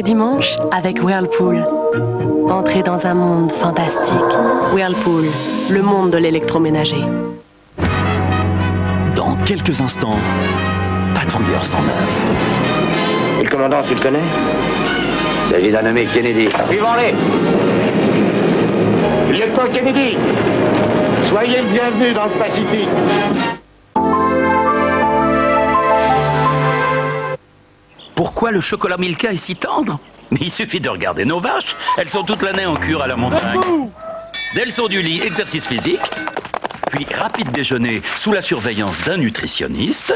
le dimanche avec Whirlpool. Entrez dans un monde fantastique. Whirlpool, le monde de l'électroménager. Dans quelques instants, Patrouilleur 109. Et le commandant, tu le connais? Il s'agit d'un nommé Kennedy. Suivons-les! Lieutenant Kennedy, soyez le bienvenu dans le Pacifique. Pourquoi le chocolat Milka est si tendre? Mais il suffit de regarder nos vaches. Elles sont toute l'année en cure à la montagne. Dès le saut du lit, exercice physique. Puis rapide déjeuner sous la surveillance d'un nutritionniste.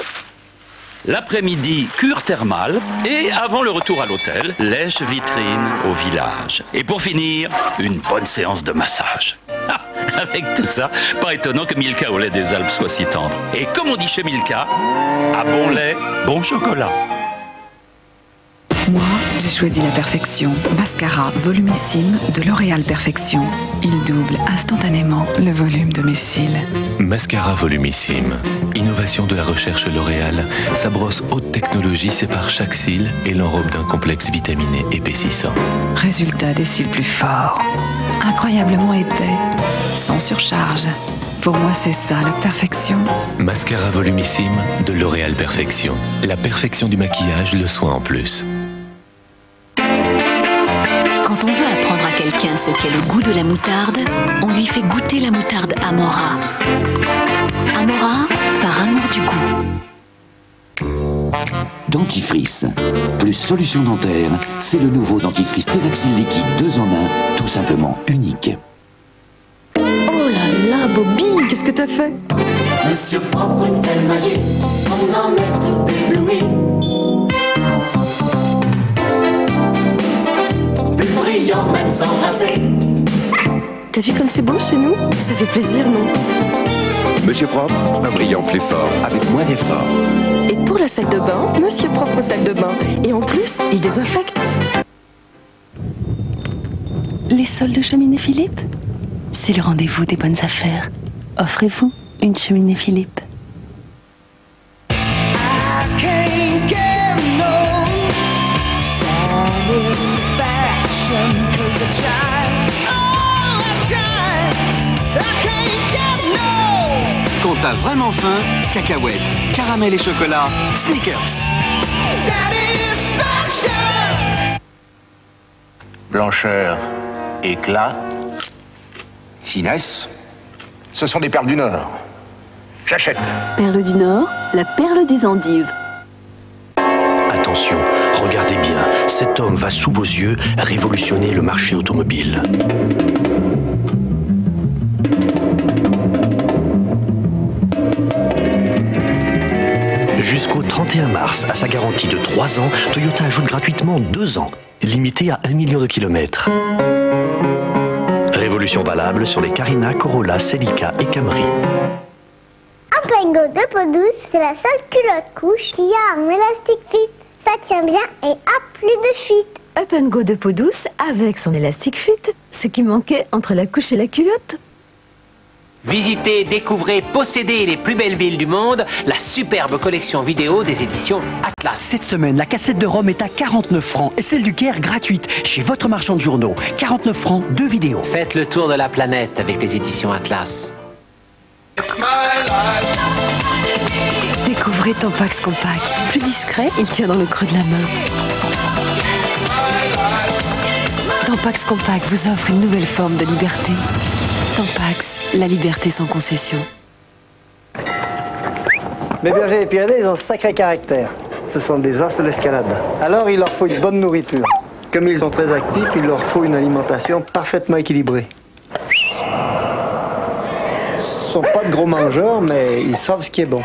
L'après-midi, cure thermale. Et avant le retour à l'hôtel, lèche vitrine au village. Et pour finir, une bonne séance de massage. Ah, avec tout ça, pas étonnant que Milka au lait des Alpes soit si tendre. Et comme on dit chez Milka, à bon lait, bon chocolat. Moi, j'ai choisi la perfection. Mascara volumissime de L'Oréal Perfection. Il double instantanément le volume de mes cils. Mascara volumissime. Innovation de la recherche L'Oréal. Sa brosse haute technologie sépare chaque cil et l'enrobe d'un complexe vitaminé épaississant. Résultat des cils plus forts. Incroyablement épais. Sans surcharge. Pour moi, c'est ça, la perfection. Mascara volumissime de L'Oréal Perfection. La perfection du maquillage, le soin en plus. Quand on veut apprendre à quelqu'un ce qu'est le goût de la moutarde, on lui fait goûter la moutarde Amora. Amora, par amour du goût. Dentifrice, plus solution dentaire, c'est le nouveau dentifrice Telaxil liquide 2 en 1, tout simplement unique. Oh là là, Bobby, qu'est-ce que t'as fait? Monsieur propre, une telle magie, on en est tout ébloui. Plus brillant même sans rincer. T'as vu comme c'est beau chez nous? Ça fait plaisir, non? Monsieur Propre, un brillant plus fort, avec moins d'effort. Et pour la salle de bain, Monsieur Propre salle de bain. Et en plus, il désinfecte. Les soldes de Cheminée Philippe? C'est le rendez-vous des bonnes affaires. Offrez-vous une Cheminée Philippe. Quand t'as vraiment faim, cacahuètes, caramel et chocolat, Snickers. Blancheur, éclat, finesse, ce sont des perles du Nord. J'achète. Perle du Nord, la perle des endives. Attention, regardez bien, cet homme va sous vos yeux révolutionner le marché automobile. Jusqu'au 31 mars, à sa garantie de 3 ans, Toyota ajoute gratuitement 2 ans, limité à 1 million de kilomètres. Révolution valable sur les Carina, Corolla, Celica et Camry. Up & Go de peau douce, c'est la seule culotte couche qui a un élastique fit. Ça tient bien et a plus de fuite. Up & Go de peau douce avec son élastique fit, ce qui manquait entre la couche et la culotte. Visitez, découvrez, possédez les plus belles villes du monde, la superbe collection vidéo des éditions Atlas. Cette semaine, la cassette de Rome est à 49 francs et celle du Caire gratuite chez votre marchand de journaux. 49 francs, 2 vidéos. Faites le tour de la planète avec les éditions Atlas. Découvrez Tampax Compact. Plus discret, il tient dans le creux de la main. Tampax Compact vous offre une nouvelle forme de liberté. Tampax, la liberté sans concession. Les bergers des Pyrénées, ils ont un sacré caractère. Ce sont des as de l'escalade. Alors, il leur faut une bonne nourriture. Comme ils sont très actifs, il leur faut une alimentation parfaitement équilibrée. Ils ne sont pas de gros mangeurs, mais ils savent ce qui est bon.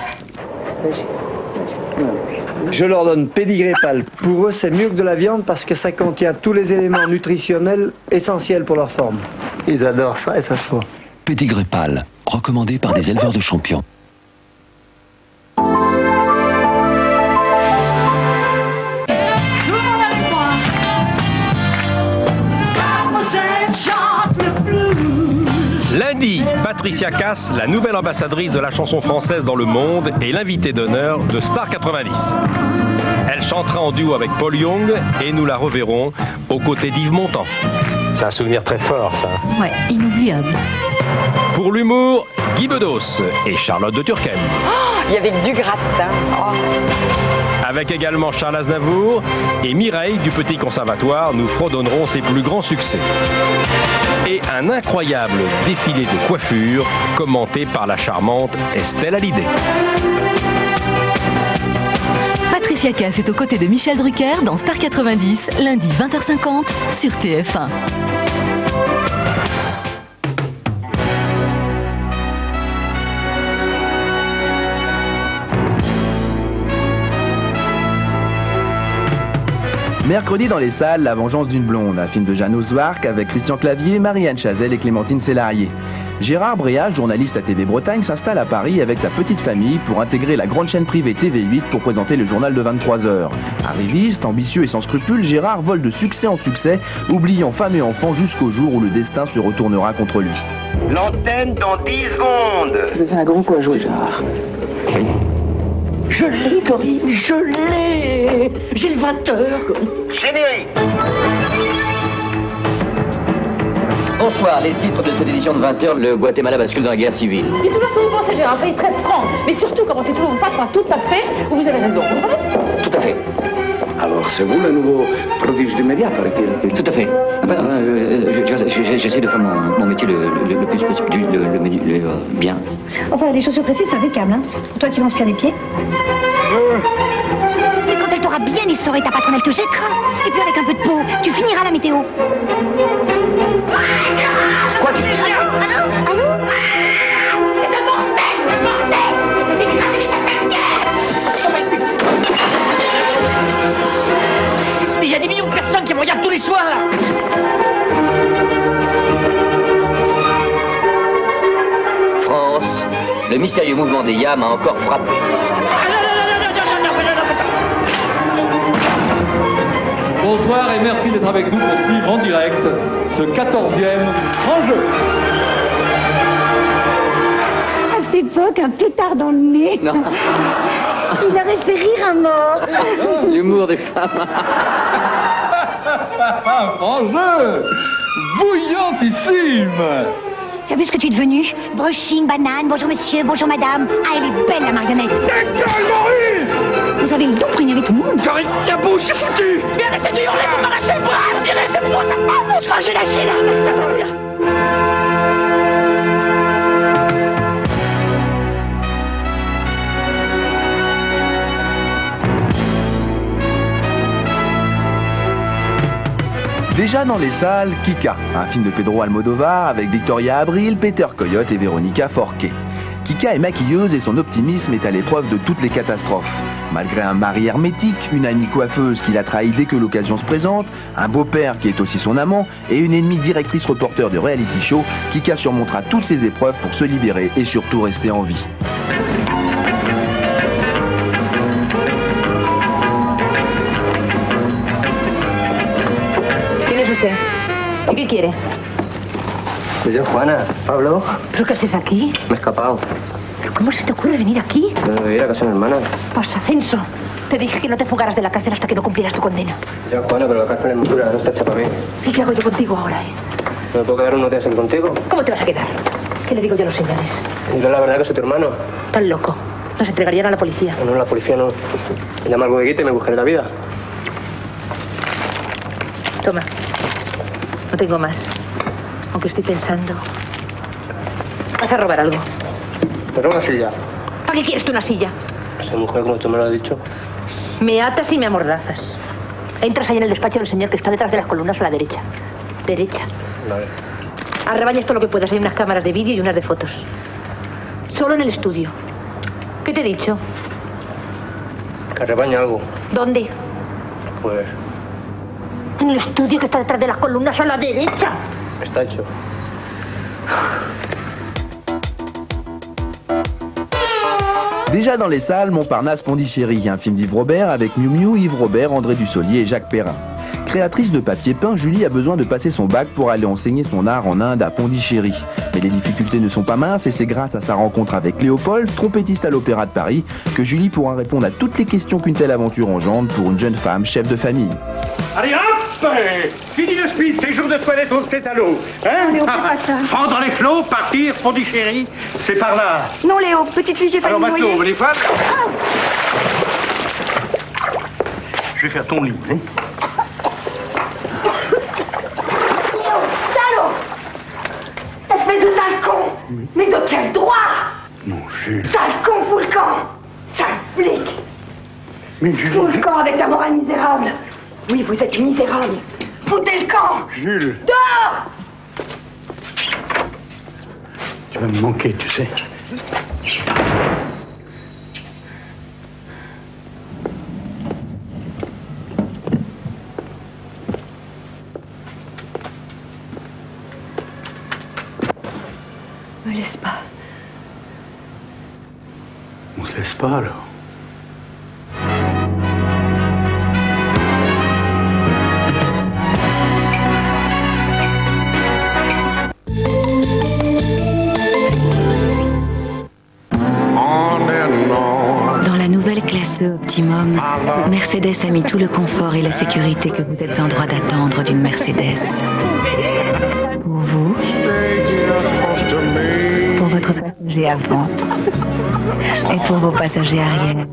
Je leur donne Pédigrépal. Pour eux, c'est mieux que de la viande parce que ça contient tous les éléments nutritionnels essentiels pour leur forme. Ils adorent ça et ça se voit. Pédigrépal, recommandé par des éleveurs de champions. Lundi, Patricia Cass, la nouvelle ambassadrice de la chanson française dans le monde et l'invitée d'honneur de Star 90. Elle chantera en duo avec Paul Young et nous la reverrons aux côtés d'Yves Montand. C'est un souvenir très fort, ça. Ouais, inoubliable. Pour l'humour, Guy Bedos et Charlotte de Turckheim. Il y avait du gratin. Oh. Avec également Charles Aznavour et Mireille du Petit Conservatoire, nous fredonnerons ses plus grands succès. Et un incroyable défilé de coiffures commenté par la charmante Estelle Hallyday. Patricia Cass est aux côtés de Michel Drucker dans Star 90, lundi 20h50 sur TF1. Mercredi dans les salles, La Vengeance d'une blonde, un film de Jeanne Zwark avec Christian Clavier, Marianne Chazelle et Clémentine Sélarié. Gérard Bréa, journaliste à TV Bretagne, s'installe à Paris avec sa petite famille pour intégrer la grande chaîne privée TV8 pour présenter le journal de 23h. Arriviste, ambitieux et sans scrupules, Gérard vole de succès en succès, oubliant femme et enfants jusqu'au jour où le destin se retournera contre lui. L'antenne dans 10 secondes. Vous avez un gros coup à jouer, Gérard. Oui. Je l'ai, Corinne, je l'ai. J'ai le 20h. Générique. Bonsoir, les titres de cette édition de 20h, le Guatemala bascule dans la guerre civile. Mais toujours ce que vous pensez, Gérard, soyez très franc. Mais surtout, commencez toujours pas point tout à fait, où vous avez raison, vous comprenez? Tout à fait. Alors, c'est vous le nouveau prodige du média, paraît-il? Tout à fait. J'essaie de faire mon métier le plus possible, bien. Enfin, les chaussures précises, c'est impeccable, hein. Pour toi qui transpires les pieds. Mais quand elle t'aura bien essoré, ta patronne, elle te jettera. Et puis avec un peu de peau, tu finiras la météo. Quoi, qu'est-ce qu'il y a? Allô? C'est un mortel! Écrasez les Mais il y a des millions de personnes qui me regardent tous les soirs. France, le mystérieux mouvement des Yams a encore frappé. Bonsoir et merci d'être avec nous pour suivre en direct ce 14e enjeu. À cette époque, un pétard dans le nez. Non. Il aurait fait rire un mort. L'humour des femmes. Enjeu bouillantissime. T'as vu ce que tu es devenu? Brushing, banane, bonjour monsieur, bonjour madame. Ah, elle est belle la marionnette. Vous avez le dos pour énerver tout le monde. Corinne, tiens bouche, c'est foutu. Mais arrêtez de hurler, vous m'arrachez le bras. Tirez, c'est pour sa femme. Je crois que j'ai lâché là. Déjà dans les salles, Kika, un film de Pedro Almodovar avec Victoria Abril, Peter Coyote et Véronica Forqué. Kika est maquilleuse et son optimisme est à l'épreuve de toutes les catastrophes. Malgré un mari hermétique, une amie coiffeuse qui la trahit dès que l'occasion se présente, un beau-père qui est aussi son amant et une ennemie directrice reporter de reality show, Kika surmontera toutes ces épreuves pour se libérer et surtout rester en vie. ¿Y qué quiere? Soy yo, Juana. ¿Pablo? ¿Pero qué haces aquí? Me he escapado. ¿Pero cómo se te ocurre venir aquí? De ir a casa de mi hermana. Pasacenso. Te dije que no te fugaras de la cárcel hasta que no cumplieras tu condena. Ya, Juana, pero la cárcel es muy dura, no está hecha para mí. ¿Y qué hago yo contigo ahora, ¿Me puedo quedar unos días aquí contigo? ¿Cómo te vas a quedar? ¿Qué le digo yo a los señores? Dile la verdad que soy tu hermano. Tan loco. Nos entregarían a la policía. No, la policía no. Llama al bodeguito y me buscaré la vida. Toma. No tengo más. Aunque estoy pensando. Vas a robar algo. Pero una silla. ¿Para qué quieres tú una silla? Esa mujer, como tú me lo has dicho. Me atas y me amordazas. Entras ahí en el despacho del señor que está detrás de las columnas a la derecha. Derecha. Vale. Arrebañas todo lo que puedas. Hay unas cámaras de vídeo y unas de fotos. Solo en el estudio. ¿Qué te he dicho? Que arrebaña algo. ¿Dónde? Pues en el estudio que está detrás de las columnas a la derecha. Está hecho. Déjà dans les salles, Montparnasse Pondichéry, un film d'Yves Robert avec Miu Miu, Yves Robert, André Dussolier et Jacques Perrin. Créatrice de papier peint, Julie a besoin de passer son bac pour aller enseigner son art en Inde à Pondichéry. Mais les difficultés ne sont pas minces et c'est grâce à sa rencontre avec Léopold, trompettiste à l'Opéra de Paris, que Julie pourra répondre à toutes les questions qu'une telle aventure engendre pour une jeune femme chef de famille. Allez hop, fini le speed, c'est jour de toilette au stétalo. Hein? Léo, fais pas ça. Prendre les flots, partir, Pondichéry, c'est par là. Non, Léo, petite fille, j'ai failli me noyer. Alors, les femmes. Je vais faire ton lit, hein? Salaud! Espèce de sale con! Mais de quel droit? Non, Jules. Sale con, fous le camp! Sale flic! Mais Jules. Fous le camp avec ta morale misérable! Oui, vous êtes misérable! Foutez le camp! Jules. Dehors! Tu vas me manquer, tu sais. Me laisse pas. On se laisse pas, alors. Dans la nouvelle classe E Optimum, Mercedes a mis tout le confort et la sécurité que vous êtes en droit d'attendre d'une Mercedes. Pour vous, pour votre passager avant et pour vos passagers arrière.